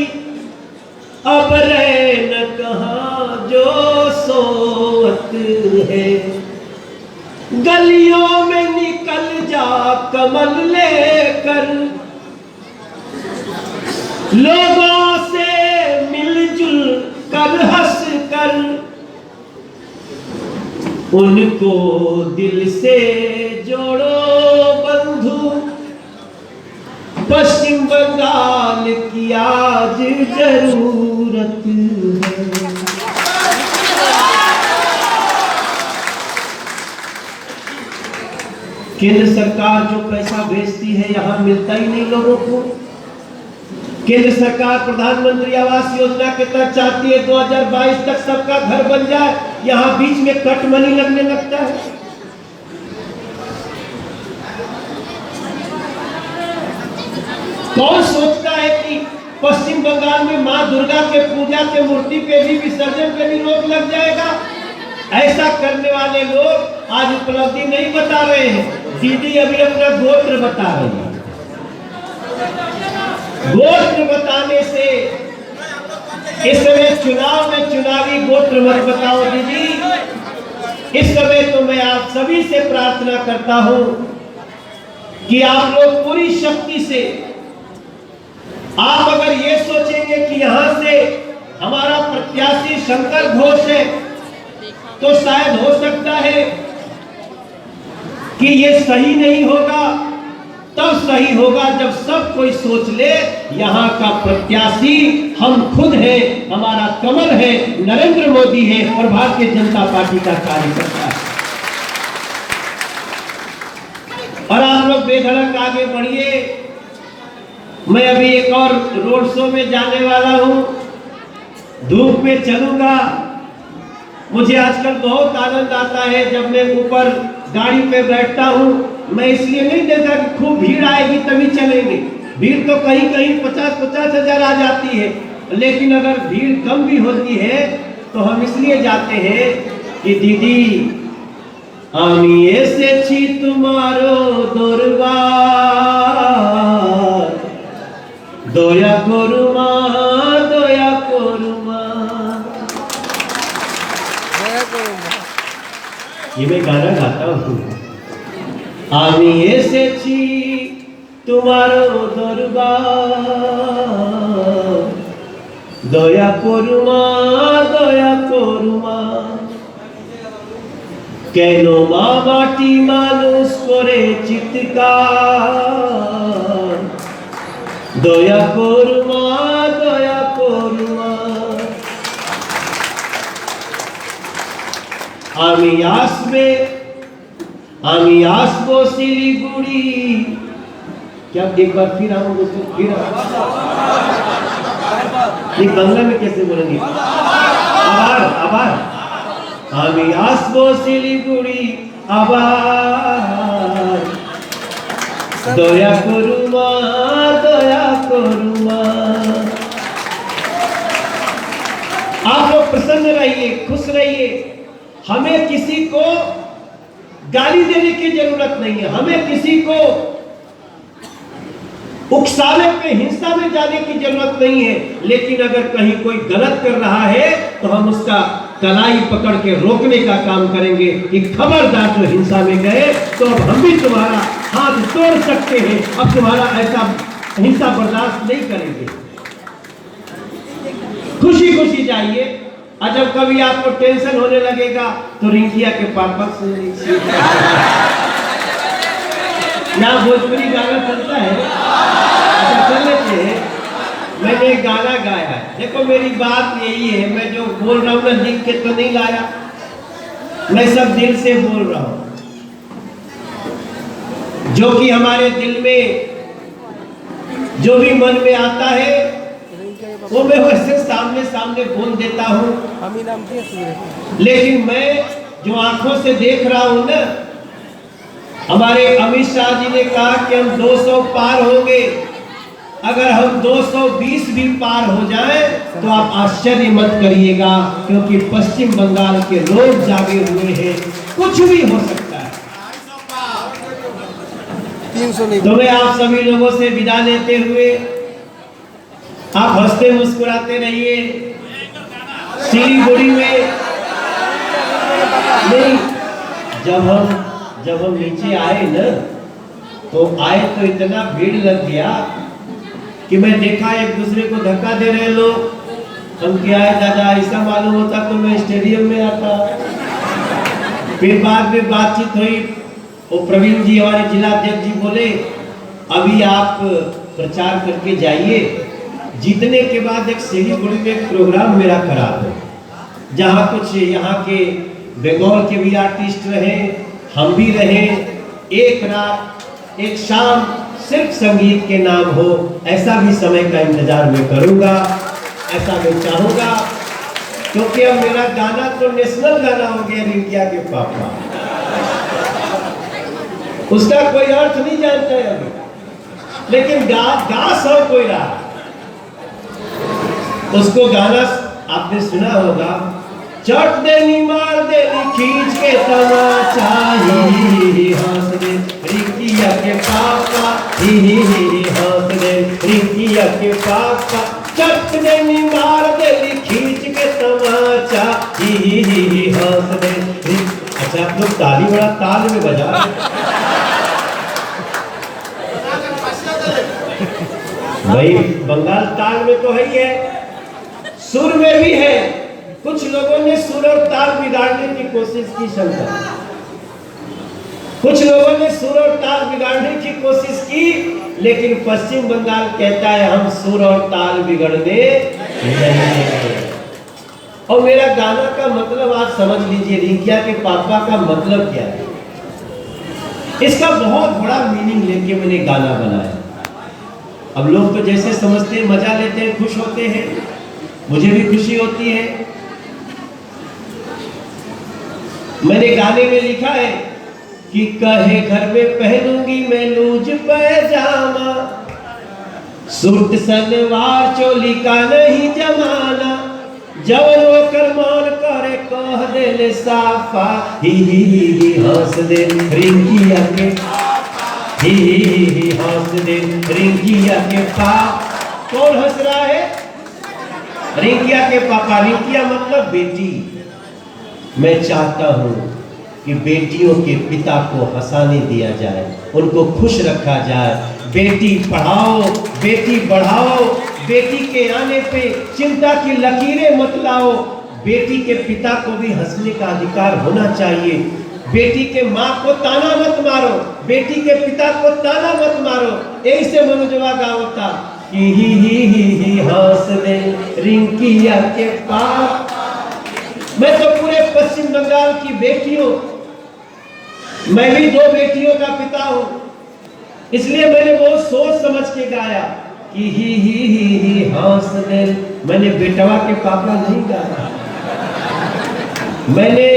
अब रहे न कहां जो सोवत है। गलियों में निकल जा कमल लेकर, लोगों से मिलजुल कर हंस कर, उनको दिल से जोड़ो बंधु, पश्चिम बंगाल की आज जरूरत है। केंद्र सरकार जो पैसा भेजती है यहाँ मिलता ही नहीं लोगों को। केंद्र सरकार प्रधानमंत्री आवास योजना के तहत चाहती है 2022 तक सबका घर बन जाए, यहाँ बीच में कट मनी लगने लगता है। कौन सोचता है कि पश्चिम बंगाल में मां दुर्गा के पूजा के मूर्ति पे भी विसर्जन पे भी रोक लग जाएगा? ऐसा करने वाले लोग आज उपलब्धि नहीं बता रहे हैं। दीदी अभी अपना गोत्र बता रही है। गोत्र बताने से इस समय चुनाव में चुनावी गोत्र मत बताओ दीदी। इस समय तो मैं आप सभी से प्रार्थना करता हूं कि आप लोग पूरी शक्ति से, आप अगर ये सोचेंगे कि यहां से हमारा प्रत्याशी शंकर घोष है तो शायद हो सकता है कि ये सही नहीं होगा। तब सही होगा जब सब कोई सोच ले यहाँ का प्रत्याशी हम खुद हैं, हमारा कमल है, नरेंद्र मोदी है और भारतीय जनता पार्टी का कार्यकर्ता है। और आप लोग बेधड़क आगे बढ़िए। मैं अभी एक और रोड शो में जाने वाला हूं, धूप में चलूंगा। मुझे आजकल बहुत आनंद आता है जब मैं ऊपर गाड़ी पे बैठता हूं। मैं इसलिए नहीं देखता कि खूब भीड़ आएगी तभी चलेंगे। भीड़ तो कहीं कहीं 50-50 हजार आ जाती है, लेकिन अगर भीड़ कम भी होती है तो हम इसलिए जाते हैं कि दीदी আমি এসেছি তোমারো দরবার, দয়া করো মা, দয়া করো মা। ये मैं गाना गाता हूँ। আমি এসেছি তোমারো দরবার, দয়া করো মা, দয়া করো মা। কেন মা মাটি মানুষ করে চিৎকার, দয়া করো মা, দয়া করো মা। আমি আসবো শিলিগুড়ি। क्या एक बार फिर आऊंगा तो फिर ये बांग्ला में कैसे बोलेंगे? आबार আমি আসবো শিলিগুড়ি আবার, দয়া করু মা, দয়া করু মা। आप लोग प्रसन्न रहिए, खुश रहिए। हमें किसी को गाली देने की जरूरत नहीं है, हमें किसी को उकसावे पे हिंसा में जाने की जरूरत नहीं है। लेकिन अगर कहीं कोई गलत कर रहा है तो हम उसका कलाई पकड़ के रोकने का काम करेंगे कि खबरदार जो हिंसा में गए तो अब हम भी तुम्हारा हाथ तोड़ सकते हैं, अब तुम्हारा ऐसा हिंसा बर्दाश्त नहीं करेंगे। खुशी खुशी जाइए। और जब कभी आपको टेंशन होने लगेगा तो रिंकिया के पापा से यहाँ भोजपुरी गाना चलता है, चल लेते हैं। मैंने एक गाना गाया है। देखो मेरी बात यही है, मैं जो बोल रहा हूँ ना लिख के तो नहीं लाया, मैं सब दिल से बोल रहा हूँ। जो कि हमारे दिल में जो भी मन में आता है वो मैं वैसे सामने सामने बोल देता हूँ। लेकिन मैं जो आंखों से देख रहा हूँ ना, हमारे अमित शाह जी ने कहा कि हम 200 पार होंगे अगर हम 220 भी पार हो जाए तो आप आश्चर्य मत करिएगा, क्योंकि पश्चिम बंगाल के लोग जागे हुए हैं, कुछ भी हो सकता है। 300 नहीं। तो मैं आप सभी लोगों से विदा लेते हुए, आप हंसते मुस्कुराते रहिए। सिलीगुड़ी में नहीं, जब हम नीचे आए ना, तो आए तो इतना भीड़ लग गया कि मैं देखा एक दूसरे को धक्का दे रहे लोग। हम क्या है दादा, ऐसा मालूम होता तो मैं स्टेडियम में आता। फिर बाद में बातचीत हुई, वो प्रवीण जी हमारे जिला अध्यक्ष जी बोले अभी आप प्रचार करके जाइए, जीतने के बाद एक सिलीगुड़ी में एक प्रोग्राम मेरा करा दो, जहाँ कुछ यहाँ के बंगाल के भी आर्टिस्ट रहे, हम भी रहे, एक रात एक शाम सिर्फ संगीत के नाम हो, ऐसा भी समय का इंतजार मैं करूंगा, ऐसा मैं चाहूंगा। क्योंकि अब मेरा गाना तो नेशनल गाना हो गया, रिंकिया के पापा, उसका कोई अर्थ नहीं जानता है अभी, लेकिन गा सब कोई रहा। उसको गाना आपने सुना होगा, चट देनी मार देनी खींच के तमाचा, ही हंस दे रिंकिया के पापा, ही हंस दे रिंकिया के पापा, चट देनी मार देनी खींच के तमाचा, ही हंस दे। अच्छा, आप लोग ताली बड़ा ताल में बजा भाई, बंगाल ताल में तो है ही है, सुर में भी है। कुछ लोगों ने सुर और ताल बिगाड़ने की कोशिश की शंकर, कुछ लोगों ने सुर और ताल बिगाड़ने की कोशिश की, लेकिन पश्चिम बंगाल कहता है हम सुर और ताल बिगड़ने नहीं देंगे। और मेरा गाना का मतलब आप समझ लीजिए, रिंकिया के पापा का मतलब क्या है, इसका बहुत बड़ा मीनिंग लेके मैंने गाना बनाया। अब लोग तो जैसे समझते हैं, मजा लेते हैं, खुश होते हैं, मुझे भी खुशी होती है। मैंने गाने में लिखा है कि कहे घर में पहनूंगी मैं लूज पैजामा, सूट सलवार चोली का नहीं जमाना, जवन होकर मान करे कह दे ले साफा, ही हंस दे रिंकिया के, ही हंस दे रिंकिया के पापा। कौन हंस रहा है? रिंकिया के पापा। रिंकिया मतलब बेटी। मैं चाहता हूँ कि बेटियों के पिता को हंसाने दिया जाए, उनको खुश रखा जाए। बेटी पढ़ाओ, बेटी बढ़ाओ, बेटी के आने पे चिंता की लकीरें मत लाओ। बेटी के पिता को भी हंसने का अधिकार होना चाहिए। बेटी के माँ को ताना मत मारो, बेटी के पिता को ताना मत मारो। यही से मनोजवा गावता ही हंस दे रिंकिया के पाप। मैं तो पूरे पश्चिम बंगाल की बेटियों, मैं भी 2 बेटियों का पिता हूं, इसलिए मैंने बहुत सोच समझ के गाया कि ही हंस दे। मैंने बेटवा के पापा नहीं गाया, मैंने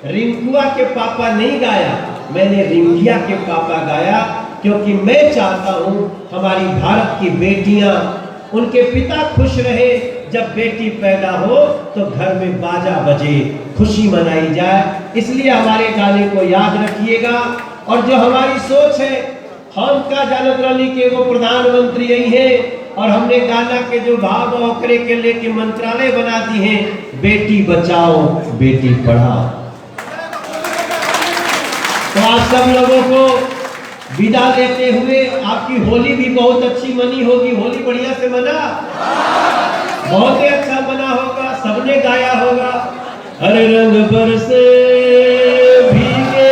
रिंकुआ के पापा नहीं गाया, मैंने रिंकिया के पापा गाया। क्योंकि मैं चाहता हूं हमारी भारत की बेटियां, उनके पिता खुश रहे। जब बेटी पैदा हो तो घर में बाजा बजे, खुशी मनाई जाए। इसलिए हमारे गाने को याद रखिएगा। और जो हमारी सोच है, हम का जानत रही के वो प्रधानमंत्री यही है, और हमने गाना के जो भाव ओकरे के लेके मंत्रालय बना दी है, बेटी बचाओ बेटी पढ़ाओ। तो आप सब लोगों को विदा देते हुए, आपकी होली भी बहुत अच्छी मनी होगी। होली बढ़िया से मना, बहुत ही अच्छा मना होगा, सबने गाया होगा। हरे रंग बरसे भीगे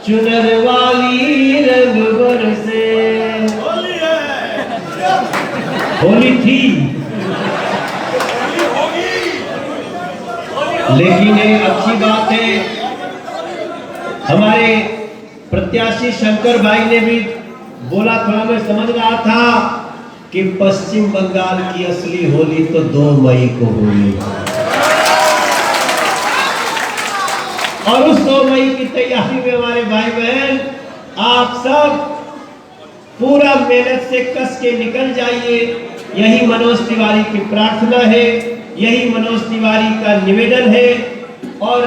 चुनर वाली रंग बरसे। होली थी, लेकिन एक अच्छी बात है, हमारे प्रत्याशी शंकर भाई ने भी बोला, थोड़ा मैं समझ रहा था कि पश्चिम बंगाल की असली होली तो 2 मई को होगी, और उस 2 मई की तैयारी में हमारे भाई बहन आप सब पूरा मेहनत से कस के निकल जाइए, यही मनोज तिवारी की प्रार्थना है, यही मनोज तिवारी का निवेदन है। और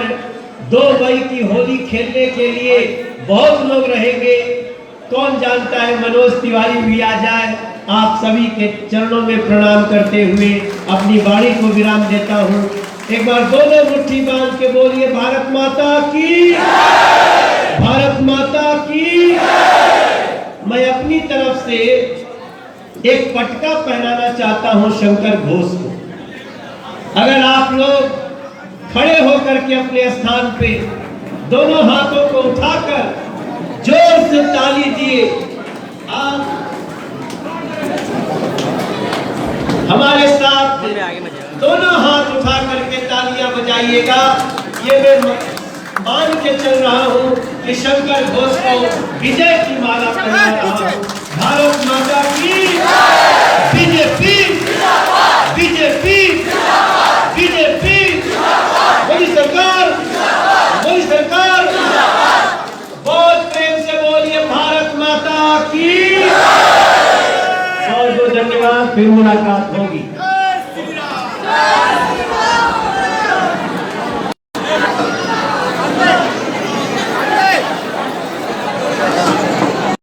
2 मई की होली खेलने के लिए बहुत लोग रहेंगे, कौन जानता है मनोज तिवारी भी आ जाए। आप सभी के चरणों में प्रणाम करते हुए अपनी वाणी को विराम देता हूँ। एक बार दोनों मुट्ठी बांध के बोलिए भारत माता की, भारत माता की। मैं अपनी तरफ से एक पटका पहनाना चाहता हूं शंकर घोष को। अगर आप लोग खड़े होकर के अपने स्थान पे दोनों हाथों को उठाकर जोर से ताली दिए, आप हमारे साथ दोनों हाथ उठा करके तालियां बजाइएगा। ये मैं मान के चल रहा हूँ कि शंकर घोष को विजय की माला पहना रहा हूँ। भारत माता की, बीजेपी, बीजेपी, बीजेपी, मोदी सरकार, मोदी सरकार। बहुत प्रेम से बोलिए भारत माता की। बहुत बहुत धन्यवाद। फिर मुलाकात।